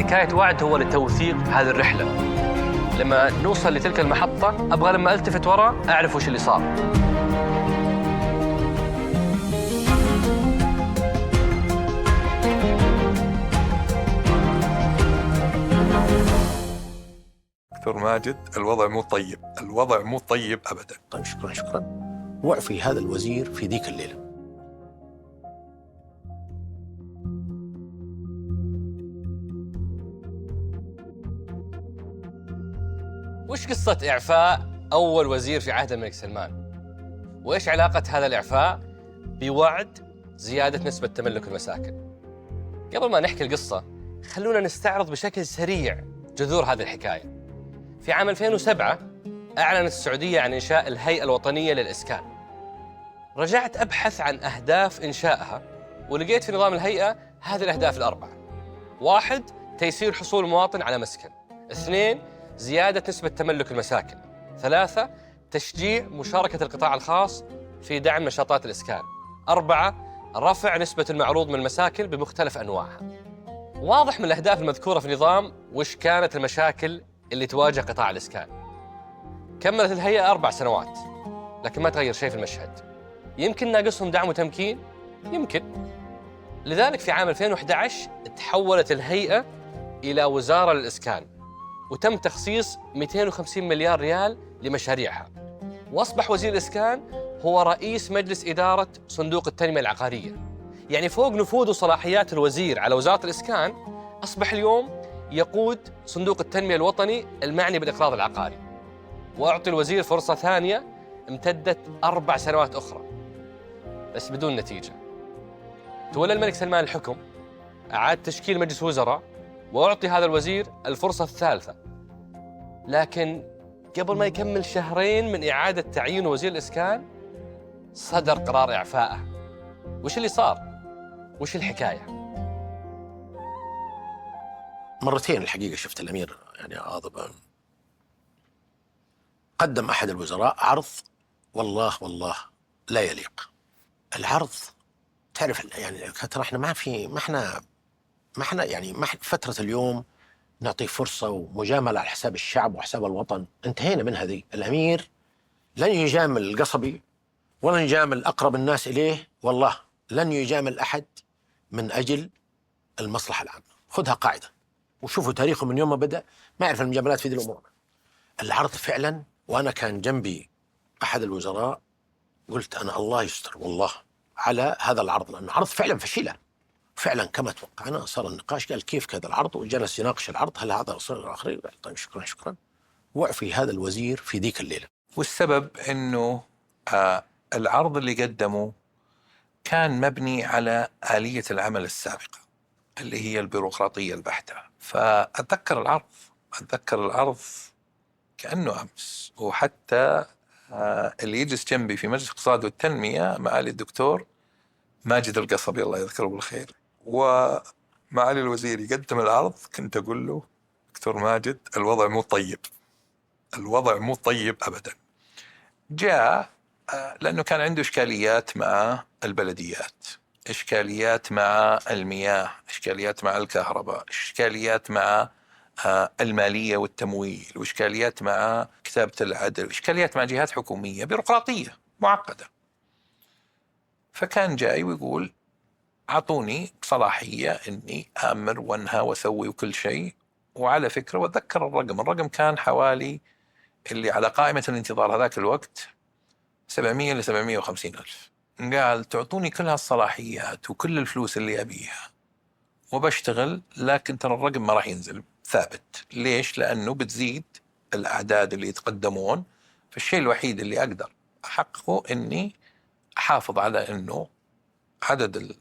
حكاية وعد هو لتوثيق هذه الرحلة. لما نوصل لتلك المحطة أبغى لما ألتفت وراء أعرف وش اللي صار. دكتور ماجد، الوضع مو طيب، الوضع مو طيب أبدا. طيب شكرا. وعفي هذا الوزير في ذيك الليلة. وش قصة إعفاء أول وزير في عهد الملك سلمان؟ وإيش علاقة هذا الإعفاء بوعد زيادة نسبة تملك المساكن؟ قبل ما نحكي القصة خلونا نستعرض بشكل سريع جذور هذه الحكاية. في عام 2007 أعلنت السعودية عن إنشاء الهيئة الوطنية للإسكان. رجعت أبحث عن أهداف إنشائها ولقيت في نظام الهيئة هذه الأهداف الأربعة: 1. تيسير حصول المواطن على مسكن. 2. زيادة نسبة تملك المساكن. 3. تشجيع مشاركة القطاع الخاص في دعم نشاطات الإسكان. 4. رفع نسبة المعروض من المساكن بمختلف أنواعها. واضح من الأهداف المذكورة في النظام وش كانت المشاكل اللي تواجه قطاع الإسكان. كملت الهيئة 4 سنوات لكن ما تغير شيء في المشهد. يمكن ناقصهم دعم وتمكين؟ يمكن. لذلك في عام 2011 تحولت الهيئة إلى وزارة للإسكان وتم تخصيص 250 مليار ريال لمشاريعها، وأصبح وزير الإسكان هو رئيس مجلس إدارة صندوق التنمية العقارية. يعني فوق نفوذ وصلاحيات الوزير على وزارة الإسكان أصبح اليوم يقود صندوق التنمية الوطني المعني بالإقراض العقاري. وأعطي الوزير فرصة ثانية امتدت 4 سنوات أخرى بس بدون نتيجة. تولى الملك سلمان الحكم، أعاد تشكيل مجلس وزراء وأعطي هذا الوزير الفرصة الثالثة، لكن قبل ما يكمل شهرين من إعادة تعيين وزير الإسكان صدر قرار إعفائه. وش اللي صار؟ وش الحكاية؟ مرتين الحقيقة شفت الأمير يعني غاضب. قدم أحد الوزراء عرض والله لا يليق. العرض تعرف يعني ترى احنا ما احنا يعني فترة اليوم نعطيه فرصة ومجاملة على حساب الشعب وحساب الوطن، انتهينا من هذه. الأمير لن يجامل القصبي ولا يجامل أقرب الناس إليه، والله لن يجامل أحد من أجل المصلحة العامة. خذها قاعدة وشوفوا تاريخه من يوم ما بدأ ما يعرف المجاملات في ذي الأمور. العرض فعلا، وأنا كان جنبي أحد الوزراء قلت أنا الله يستر والله على هذا العرض، لأنه عرض فعلا فشيلة فعلا كما توقعنا. صار النقاش قال كيف كذا العرض، وجلس يناقش العرض هل هذا صار آخر. طيب شكرا. وعفي هذا الوزير في ذيك الليلة. والسبب أنه العرض اللي قدمه كان مبني على آلية العمل السابقة اللي هي البيروقراطية البحتة. فأتذكر العرض كأنه أمس. وحتى اللي يجلس جنبي في مجلس الاقتصاد والتنمية معالي الدكتور ماجد القصبي الله يذكره بالخير، ومعالي الوزير يقدم العرض كنت أقول له دكتور ماجد الوضع مو طيب، الوضع مو طيب أبدا. جاء لأنه كان عنده إشكاليات مع البلديات، إشكاليات مع المياه، إشكاليات مع الكهرباء، إشكاليات مع المالية والتمويل، وإشكاليات مع كتابة العدل، وإشكاليات مع جهات حكومية بيروقراطية معقدة. فكان جاي ويقول أعطوني صلاحية إني آمر وأنهى وأسوي وكل شيء. وعلى فكرة وأتذكر الرقم كان حوالي اللي على قائمة الانتظار هذاك الوقت 700 ل 750 ألف. قال تعطوني كل هالصلاحيات وكل الفلوس اللي أبيها وبشتغل، لكن ترى الرقم ما راح ينزل ثابت. ليش؟ لأنه بتزيد الأعداد اللي يتقدمون. فالشيء الوحيد اللي أقدر أحققه إني أحافظ على إنه عدد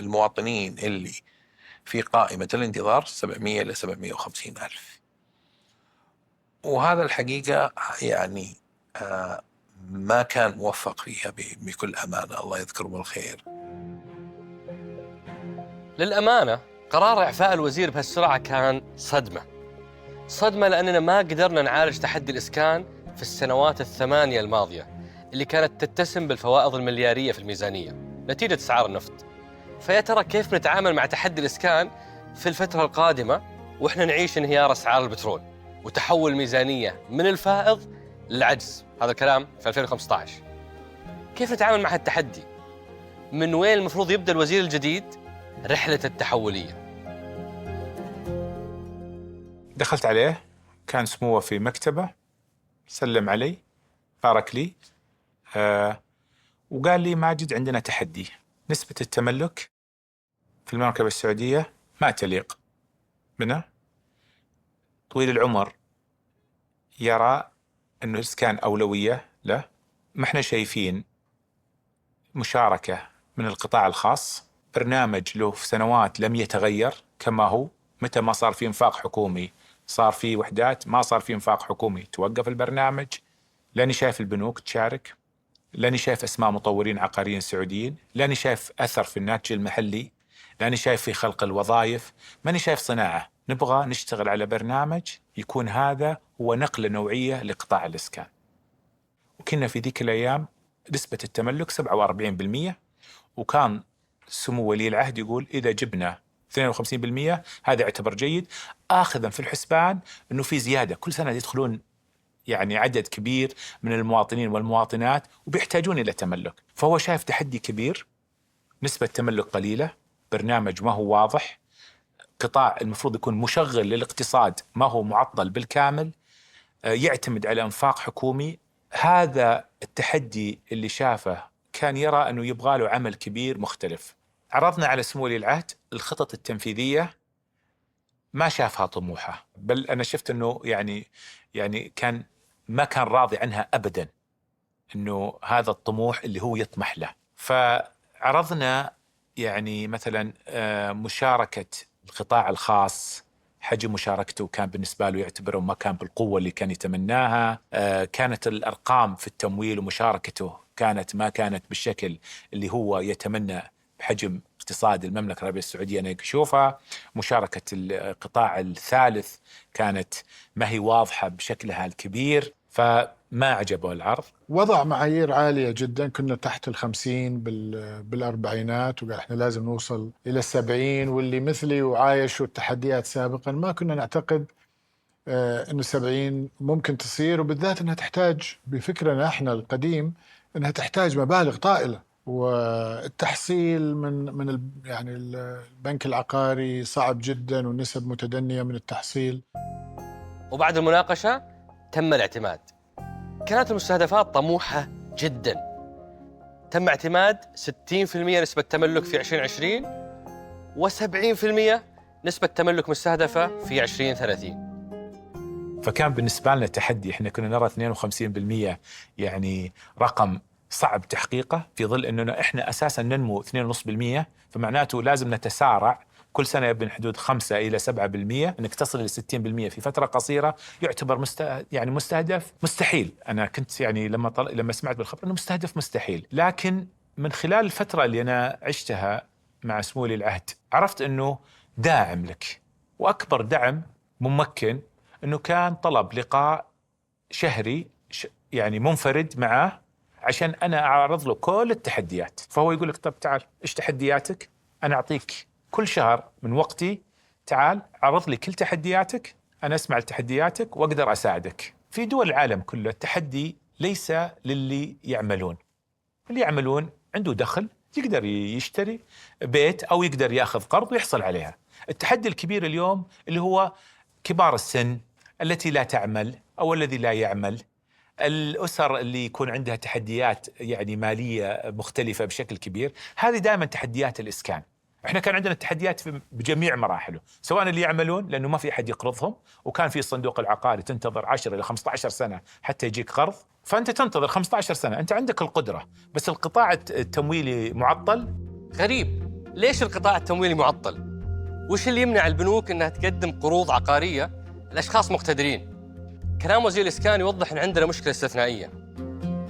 المواطنين اللي في قائمة الانتظار 700 ل 750 ألف. وهذا الحقيقة يعني ما كان موفق فيها بكل أمانة الله يذكره بالخير. للأمانة قرار إعفاء الوزير بهالسرعة كان صدمة لأننا ما قدرنا نعالج تحدي الإسكان في السنوات ال8 الماضية اللي كانت تتسم بالفوائض المليارية في الميزانية نتيجة أسعار النفط. فيا ترى كيف نتعامل مع تحدي الإسكان في الفترة القادمة وإحنا نعيش انهيار أسعار البترول وتحول الميزانية من الفائض للعجز، هذا الكلام في 2015. كيف نتعامل مع هالتحدي؟ من وين المفروض يبدأ الوزير الجديد رحلة التحولية؟ دخلت عليه، كان سموه في مكتبه، سلم علي، بارك لي، وقال لي ماجد عندنا تحدي، نسبة التملك في المملكة السعودية ما تليق بنا. طويل العمر يرى أنه الإسكان أولوية له. ما احنا شايفين مشاركة من القطاع الخاص، برنامج له في سنوات لم يتغير كما هو. متى ما صار في انفاق حكومي صار في وحدات، ما صار في انفاق حكومي توقف البرنامج. لاني شايف البنوك تشارك، لاني شايف اسماء مطورين عقاريين سعوديين، لاني شايف اثر في الناتج المحلي، لاني شايف في خلق الوظائف، ماني شايف صناعة. نبغى نشتغل على برنامج يكون هذا هو نقلة نوعية لقطاع الإسكان. وكنا في ذيك الأيام نسبة التملك 47%، وكان سمو ولي العهد يقول إذا جبنا 52% هذا يعتبر جيد، آخذا في الحسبان أنه في زيادة كل سنة يدخلون يعني عدد كبير من المواطنين والمواطنات وبيحتاجون إلى تملك. فهو شايف تحدي كبير، نسبة تملك قليلة، برنامج ما هو واضح، قطاع المفروض يكون مشغل للاقتصاد ما هو معطل بالكامل، يعتمد على انفاق حكومي. هذا التحدي اللي شافه كان يرى أنه يبغى له عمل كبير مختلف. عرضنا على سمو ولي العهد الخطط التنفيذية، ما شافها طموحة، بل أنا شفت أنه يعني ما كان راضي عنها أبدا، أنه هذا الطموح اللي هو يطمح له. فعرضنا يعني مثلا مشاركة القطاع الخاص، حجم مشاركته كان بالنسبة له يعتبره ما كان بالقوة اللي كان يتمناها. كانت الأرقام في التمويل ومشاركته ما كانت بالشكل اللي هو يتمنى بحجم اقتصاد المملكة العربية السعودية أنا يشوفها. مشاركة القطاع الثالث كانت ما هي واضحة بشكلها الكبير، فما عجبه العرض. وضع معايير عالية جدا، كنا تحت 50 بالأربعينات، وقال احنا لازم نوصل إلى 70. واللي مثلي وعايشوا التحديات سابقا ما كنا نعتقد أنه 70 ممكن تصير، وبالذات أنها تحتاج بفكرنا احنا القديم أنها تحتاج مبالغ طائلة، والتحصيل يعني البنك العقاري صعب جدا والنسب متدنية من التحصيل. وبعد المناقشة تم الاعتماد. كانت المستهدفات طموحة جدا. تم اعتماد 60% نسبة تملك في 2020 و70% نسبة تملك مستهدفة في 2030. فكان بالنسبة لنا تحدي. احنا كنا نرى 52% يعني رقم صعب تحقيقه، في ظل أننا إحنا أساساً ننمو 2.5%، فمعناته لازم نتسارع كل سنة بين حدود 5 إلى 7%. أنك تصل إلى 60% في فترة قصيرة يعتبر مستهدف مستحيل. أنا كنت يعني لما سمعت بالخبر أنه مستهدف مستحيل، لكن من خلال الفترة اللي أنا عشتها مع سمو ولي العهد عرفت أنه داعم لك، وأكبر دعم ممكن أنه كان طلب لقاء شهري يعني منفرد معه عشان أنا أعرض له كل التحديات. فهو يقول لك طب تعال إيش تحدياتك، أنا أعطيك كل شهر من وقتي، تعال عرض لي كل تحدياتك، أنا أسمع لتحدياتك وأقدر أساعدك. في دول العالم كله التحدي ليس للي يعملون، اللي يعملون عنده دخل يقدر يشتري بيت أو يقدر يأخذ قرض ويحصل عليها. التحدي الكبير اليوم اللي هو كبار السن، التي لا تعمل أو الذي لا يعمل، الأسر اللي يكون عندها تحديات يعني مالية مختلفة بشكل كبير. هذه دائما تحديات الإسكان. احنا كان عندنا التحديات بجميع مراحله، سواء اللي يعملون لأنه ما في أحد يقرضهم، وكان في الصندوق العقاري تنتظر 10 إلى 15 سنة حتى يجيك قرض، فأنت تنتظر 15 سنة، أنت عندك القدرة بس القطاع التمويلي معطل. غريب، ليش القطاع التمويلي معطل؟ وش اللي يمنع البنوك أنها تقدم قروض عقارية لأشخاص مقتدرين؟ كلام وزير الإسكان يوضح أن عندنا مشكلة استثنائية،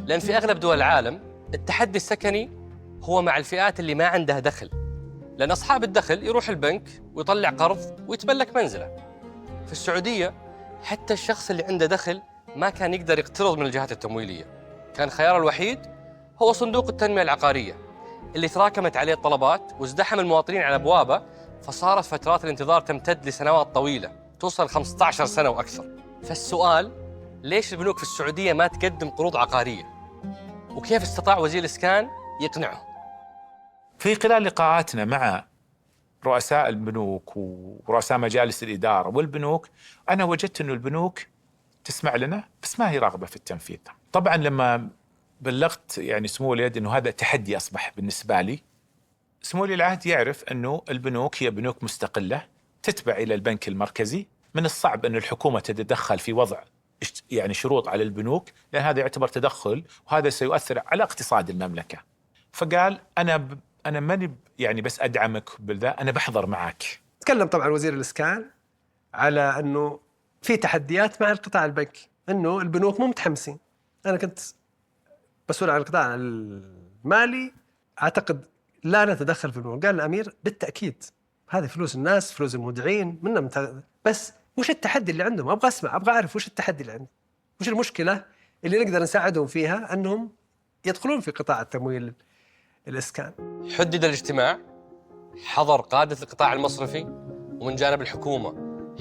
لأن في أغلب دول العالم التحدي السكني هو مع الفئات اللي ما عندها دخل، لأن أصحاب الدخل يروح البنك ويطلع قرض ويتملك منزله. في السعودية حتى الشخص اللي عنده دخل ما كان يقدر يقترض من الجهات التمويلية، كان خياره الوحيد هو صندوق التنمية العقارية اللي تراكمت عليه الطلبات وازدحم المواطنين على أبوابه، فصارت فترات الانتظار تمتد لسنوات طويلة توصل 15 سنة وأكثر. فالسؤال، ليش البنوك في السعودية ما تقدم قروض عقارية؟ وكيف استطاع وزير الإسكان يقنعه؟ في خلال لقاءاتنا مع رؤساء البنوك ورؤساء مجالس الإدارة والبنوك، أنا وجدت أنه البنوك تسمع لنا بس ما هي راغبة في التنفيذ. طبعا لما بلغت يعني سمو ولي العهد أنه هذا تحدي أصبح بالنسبة لي، سمو ولي العهد يعرف أنه البنوك هي بنوك مستقلة تتبع إلى البنك المركزي، من الصعب أن الحكومة تتدخل في وضع يعني شروط على البنوك، لأن هذا يعتبر تدخل وهذا سيؤثر على اقتصاد المملكة. فقال أنا ماني يعني بس أدعمك بالذا، أنا بحضر معك. تكلم طبعا وزير الإسكان على أنه في تحديات مع القطاع البنكي، أنه البنوك مو متحمسين. أنا كنت مسؤول عن القطاع المالي، أعتقد لا نتدخل في البنوك. قال الأمير بالتأكيد هذه فلوس الناس، فلوس المودعين منا بس وش التحدي اللي عندهم؟ أبغى أسمع، أبغى أعرف وش التحدي اللي عندهم، وش المشكلة اللي نقدر نساعدهم فيها أنهم يدخلون في قطاع التمويل الإسكان. حدد الاجتماع، حضر قادة القطاع المصرفي، ومن جانب الحكومة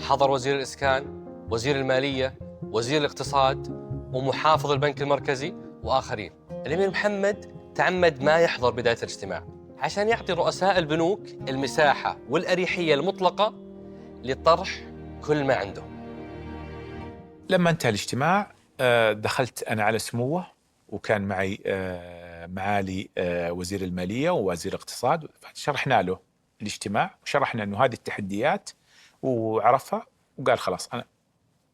حضر وزير الإسكان، وزير المالية، وزير الاقتصاد، ومحافظ البنك المركزي وآخرين. الأمير محمد تعمد ما يحضر بداية الاجتماع عشان يعطي رؤساء البنوك المساحة والأريحية المطلقة لطرح كل ما عندهم. لما انتهى الاجتماع دخلت أنا على سموه، وكان معي معالي وزير المالية ووزير الاقتصاد، شرحنا له الاجتماع وشرحنا أنه هذه التحديات وعرفها، وقال خلاص أنا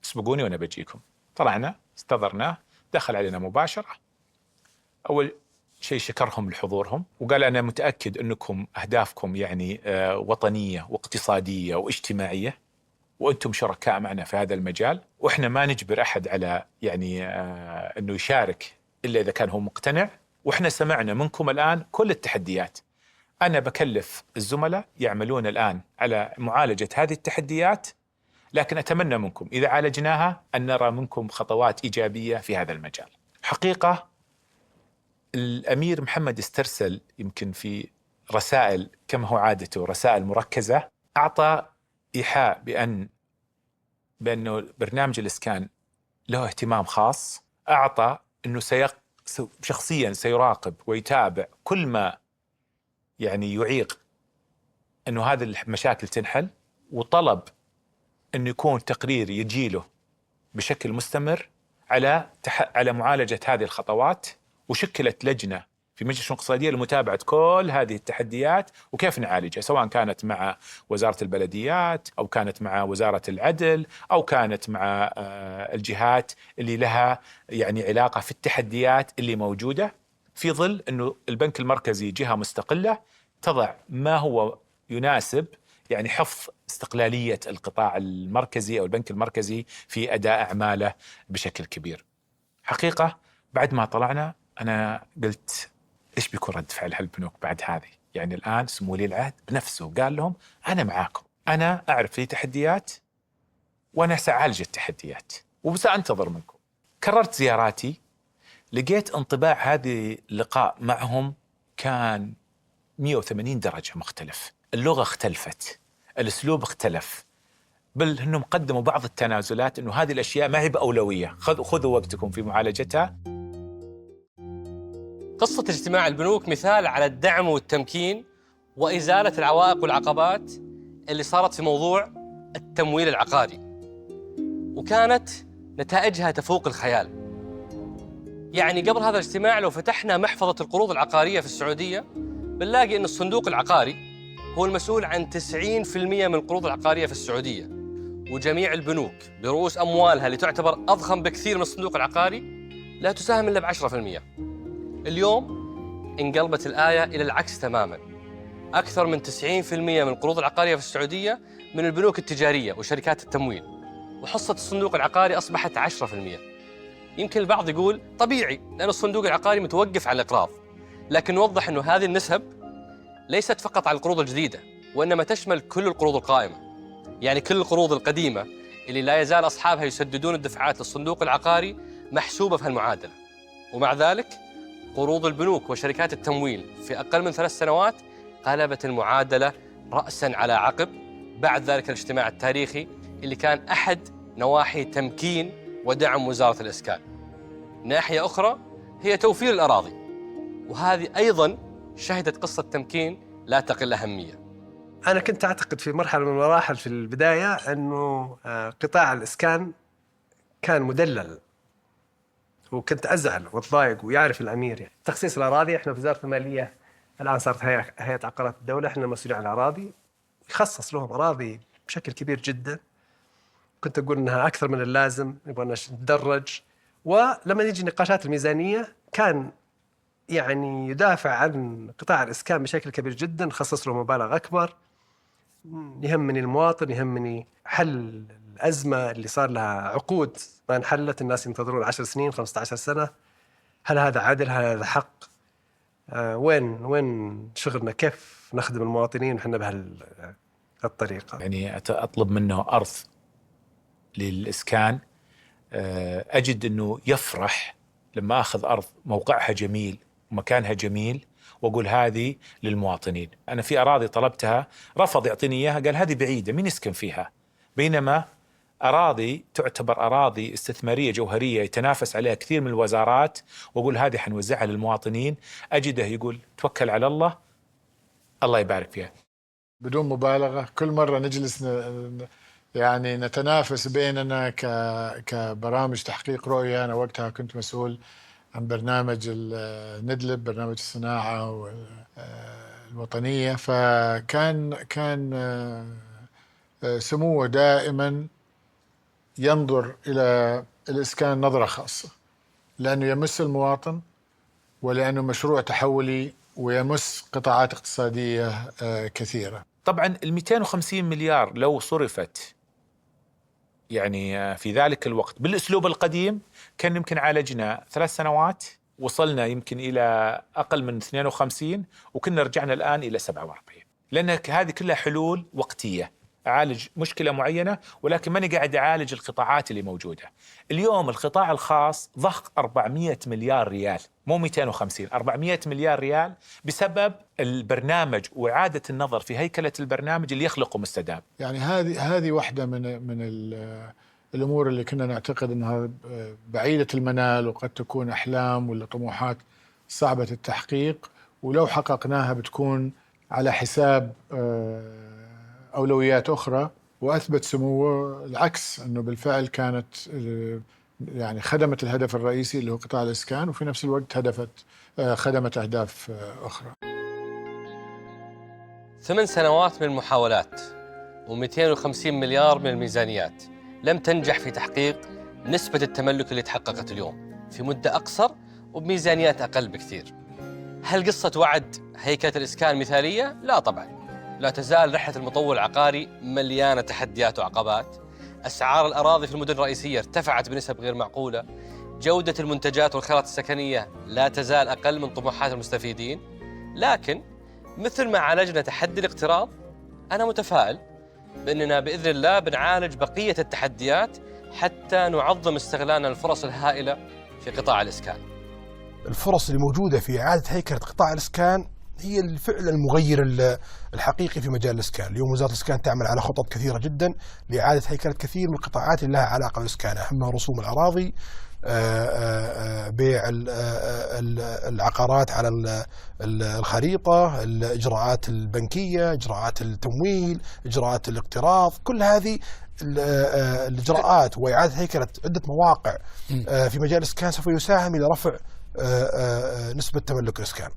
اسبقوني وأنا بجيكم. طلعنا استضرناه، دخل علينا مباشرة. أول شيء شكرهم لحضورهم وقال أنا متأكد أنكم أهدافكم يعني وطنية واقتصادية واجتماعية، وأنتم شركاء معنا في هذا المجال، وإحنا ما نجبر أحد على يعني أنه يشارك إلا إذا كان هو مقتنع، وإحنا سمعنا منكم الآن كل التحديات. أنا بكلف الزملاء يعملون الآن على معالجة هذه التحديات، لكن أتمنى منكم إذا عالجناها أن نرى منكم خطوات إيجابية في هذا المجال. حقيقة الأمير محمد استرسل يمكن في رسائل كما هو عادته، رسائل مركزة، أعطى إيحاء بأنه برنامج الإسكان له اهتمام خاص، أعطى أنه شخصيا سيراقب ويتابع كل ما يعني يعيق أنه هذه المشاكل تنحل، وطلب أنه يكون تقرير يجيله بشكل مستمر على معالجة هذه الخطوات، وشكلت لجنة في مجلس الشؤون الاقتصادية لمتابعة كل هذه التحديات وكيف نعالجها، سواء كانت مع وزارة البلديات أو كانت مع وزارة العدل أو كانت مع الجهات اللي لها يعني علاقة في التحديات اللي موجودة، في ظل أنه البنك المركزي جهة مستقلة تضع ما هو يناسب يعني حفظ استقلالية القطاع المركزي أو البنك المركزي في أداء أعماله بشكل كبير. حقيقة بعد ما طلعنا أنا قلت إيش بيكون رد فعل هالبنوك بعد هذه؟ يعني الآن سمو ولي العهد بنفسه قال لهم أنا معاكم، أنا أعرف في تحديات وأنا سأعالج التحديات وسأنتظر منكم. كررت زياراتي، لقيت انطباع هذه اللقاء معهم كان 180 درجة مختلف. اللغة اختلفت، الأسلوب اختلف، بل أنهم قدموا بعض التنازلات أنه هذه الأشياء ما هي بأولوية، خذوا وقتكم في معالجتها. قصة اجتماع البنوك مثال على الدعم والتمكين وإزالة العوائق والعقبات اللي صارت في موضوع التمويل العقاري، وكانت نتائجها تفوق الخيال. يعني قبل هذا الاجتماع لو فتحنا محفظة القروض العقارية في السعودية بنلاقي أن الصندوق العقاري هو المسؤول عن 90% من القروض العقارية في السعودية، وجميع البنوك برؤوس أموالها اللي تعتبر أضخم بكثير من الصندوق العقاري لا تساهم إلا ب10%. اليوم انقلبت الآية إلى العكس تماماً. أكثر من 90% من القروض العقارية في السعودية من البنوك التجارية وشركات التمويل، وحصة الصندوق العقاري أصبحت 10%. يمكن البعض يقول طبيعي لأن الصندوق العقاري متوقف على الإقراض، لكن نوضح أنه هذه النسب ليست فقط على القروض الجديدة، وإنما تشمل كل القروض القائمة، يعني كل القروض القديمة اللي لا يزال أصحابها يسددون الدفعات للصندوق العقاري محسوبة في هالمعادلة. ومع ذلك قروض البنوك وشركات التمويل في أقل من 3 سنوات قلبت المعادلة رأساً على عقب بعد ذلك الاجتماع التاريخي اللي كان أحد نواحي تمكين ودعم وزارة الإسكان. ناحية أخرى هي توفير الأراضي، وهذه أيضاً شهدت قصة تمكين لا تقل أهمية. أنا كنت أعتقد في مرحلة من المراحل في البداية أنه قطاع الإسكان كان مدلل، وكنت أزعل وأتضايق، ويعرف الأمير يعني تخصيص الأراضي. إحنا في وزارة المالية الآن صارت هيئة عقارات الدولة، إحنا مسؤولين عن الأراضي، يخصص لهم أراضي بشكل كبير جدا. كنت أقول إنها أكثر من اللازم، نبغى نتدرج. ولما يجي نقاشات الميزانية كان يعني يدافع عن قطاع الإسكان بشكل كبير جدا، نخصص له مبالغ أكبر. يهمني المواطن، يهمني حل الأزمة اللي صار لها عقود ما انحلت، الناس ينتظرون 10 سنين 15 سنة. هل هذا عادل؟ هل هذا حق؟ وين شغلنا؟ كيف نخدم المواطنين وحنا بهالطريقة؟ يعني أطلب منه أرض للإسكان، أجد أنه يفرح لما أخذ أرض موقعها جميل ومكانها جميل وأقول هذه للمواطنين. أنا في أراضي طلبتها رفض يعطيني إياها، قال هذه بعيدة مين يسكن فيها، بينما أراضي تعتبر أراضي استثمارية جوهرية يتنافس عليها كثير من الوزارات، وأقول هذه حنوزعها للمواطنين، أجده يقول توكل على الله، الله يبارك فيها. بدون مبالغة كل مرة نجلس يعني نتنافس بيننا كبرامج تحقيق رؤية. أنا وقتها كنت مسؤول عن برنامج الندلب، برنامج الصناعة الوطنية، كان سموه دائما ينظر إلى الإسكان نظرة خاصة، لأنه يمس المواطن ولأنه مشروع تحولي ويمس قطاعات اقتصادية كثيرة. طبعا 250 مليار لو صرفت يعني في ذلك الوقت بالأسلوب القديم كان يمكن عالجنا 3 سنوات، وصلنا يمكن إلى أقل من 52 وكنا رجعنا الآن إلى 47، لأن هذه كلها حلول وقتية، أعالج مشكلة معينة ولكن ماني قاعد أعالج القطاعات اللي موجودة. اليوم القطاع الخاص ضخ 400 مليار ريال، مو 250، 400 مليار ريال بسبب البرنامج وإعادة النظر في هيكلة البرنامج اللي يخلقه مستدام. يعني هذه واحدة من الأمور اللي كنا نعتقد أنها بعيدة المنال، وقد تكون أحلام ولا طموحات صعبة التحقيق، ولو حققناها بتكون على حساب أولويات أخرى. وأثبت سموه العكس، أنه بالفعل كانت يعني خدمت الهدف الرئيسي اللي هو قطاع الإسكان، وفي نفس الوقت خدمت أهداف أخرى. 8 سنوات من المحاولات و250 مليار من الميزانيات لم تنجح في تحقيق نسبة التملك اللي تحققت اليوم في مدة أقصر وبميزانيات أقل بكثير. هل قصة وعد هيكلة الإسكان مثالية؟ لا طبعا، لا تزال رحلة المطور العقاري مليانة تحديات وعقبات. أسعار الأراضي في المدن الرئيسية ارتفعت بنسب غير معقولة. جودة المنتجات والخيارات السكنية لا تزال أقل من طموحات المستفيدين. لكن مثل ما عالجنا تحدي الاقتراض، أنا متفائل بأننا بإذن الله بنعالج بقية التحديات حتى نعظم استغلالنا الفرص الهائلة في قطاع الإسكان. الفرص اللي موجودة في إعادة هيكلة قطاع الإسكان هي الفعل المغير الحقيقي في مجال الإسكان. اليوم وزارة الإسكان تعمل على خطط كثيرة جدا لإعادة هيكلة كثير من القطاعات اللي لها علاقة بالإسكان، أهمها رسوم الأراضي، بيع العقارات على الخريطة، الإجراءات البنكية، إجراءات التمويل، إجراءات الاقتراض. كل هذه الإجراءات وإعادة هيكلة عدة مواقع في مجال الإسكان سوف يساهم إلى رفع نسبة تملك الإسكان.